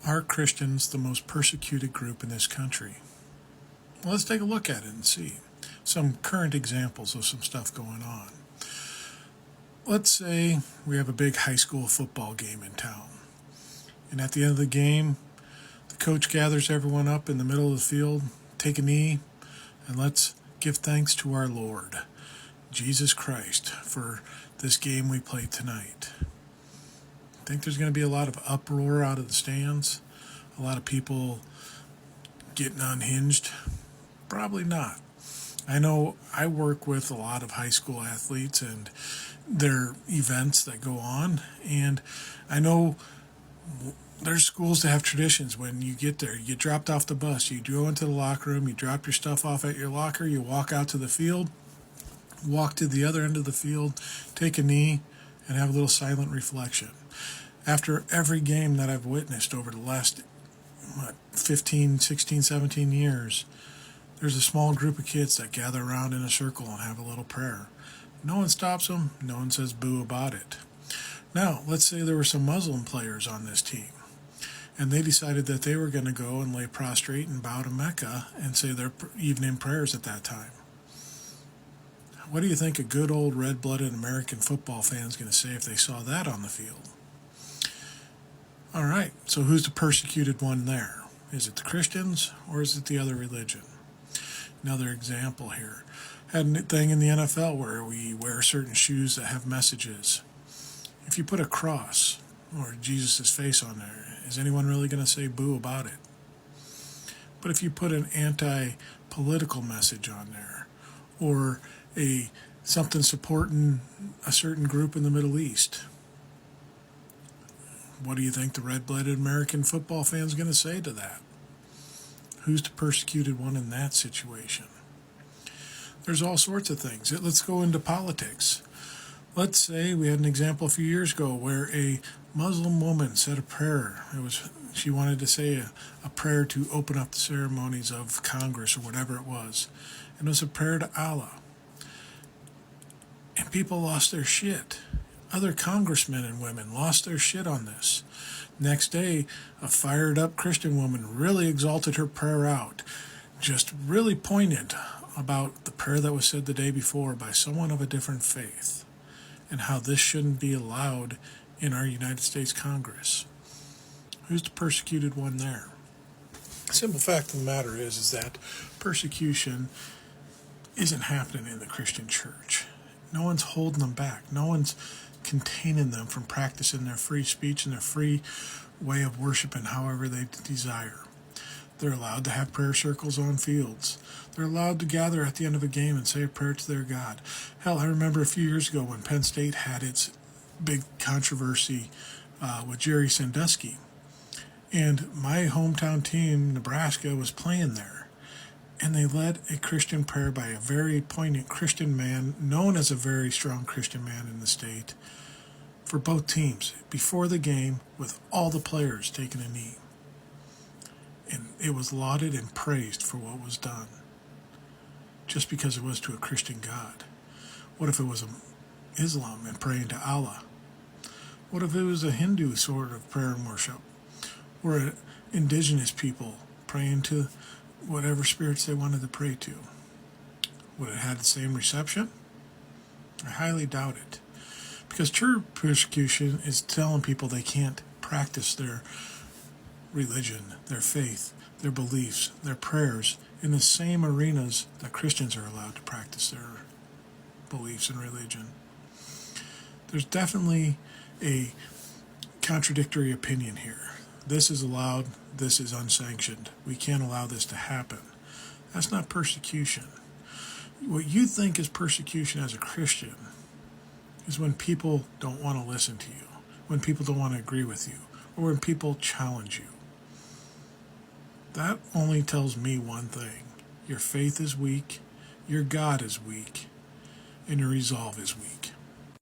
Are Christians the most persecuted group in this country? Well, let's take a look at it and see some current examples of some stuff going on. Let's say we have a big high school football game in town, and at the end of the game, the coach gathers everyone up in the middle of the field, take a knee, and let's give thanks to our Lord, Jesus Christ, for this game we played tonight. Think there's going to be a lot of uproar out of the stands? A lot of people getting unhinged? Probably not. I know I work with a lot of high school athletes and their events that go on, and I know there's schools that have traditions. When you get there, you get dropped off the bus, you go into the locker room, you drop your stuff off at your locker, you walk out to the field, walk to the other end of the field, take a knee, and have a little silent reflection. After every game that I've witnessed over the last 15, 16, 17 years, there's a small group of kids that gather around in a circle and have a little prayer. No one stops them. No one says boo about it. Now, let's say there were some Muslim players on this team, and they decided that they were going to go and lay prostrate and bow to Mecca and say their evening prayers at that time. What do you think a good old red-blooded American football fan is going to say if they saw that on the field? All right, so who's the persecuted one there? Is it the Christians or is it the other religion? Another example here. Had a thing in the NFL where we wear certain shoes that have messages. If you put a cross or Jesus' face on there, is anyone really going to say boo about it? But if you put an anti-political message on there, or something supporting a certain group in the Middle East, what do you think the red-blooded American football fan's going to say to that? Who's the persecuted one in that situation? There's all sorts of things. Let's go into politics. Let's say we had an example a few years ago where a Muslim woman said a prayer. She wanted to say a prayer to open up the ceremonies of Congress or whatever it was. And it was a prayer to Allah. And people lost their shit. Other congressmen and women lost their shit on this. Next day, a fired up Christian woman really exalted her prayer out, just really poignant about the prayer that was said the day before by someone of a different faith, and how this shouldn't be allowed in our United States Congress. Who's the persecuted one there? The simple fact of the matter is that persecution isn't happening in the Christian church. No one's holding them back. No one's containing them from practicing their free speech and their free way of worshiping however they desire. They're allowed to have prayer circles on fields. They're allowed to gather at the end of a game and say a prayer to their God. Hell, I remember a few years ago when Penn State had its big controversy with Jerry Sandusky. And my hometown team, Nebraska, was playing there. And they led a Christian prayer by a very poignant Christian man, known as a very strong Christian man in the state, for both teams, before the game, with all the players taking a knee. And it was lauded and praised for what was done, just because it was to a Christian God. What if it was Islam and praying to Allah? What if it was a Hindu sort of prayer and worship, or indigenous people praying to whatever spirits they wanted to pray to? Would it have the same reception? I highly doubt it. Because true persecution is telling people they can't practice their religion, their faith, their beliefs, their prayers in the same arenas that Christians are allowed to practice their beliefs and religion. There's definitely a contradictory opinion here. This is allowed, this is unsanctioned. We can't allow this to happen. That's not persecution. What you think is persecution as a Christian is when people don't want to listen to you, when people don't want to agree with you, or when people challenge you. That only tells me one thing. Your faith is weak, your God is weak, and your resolve is weak.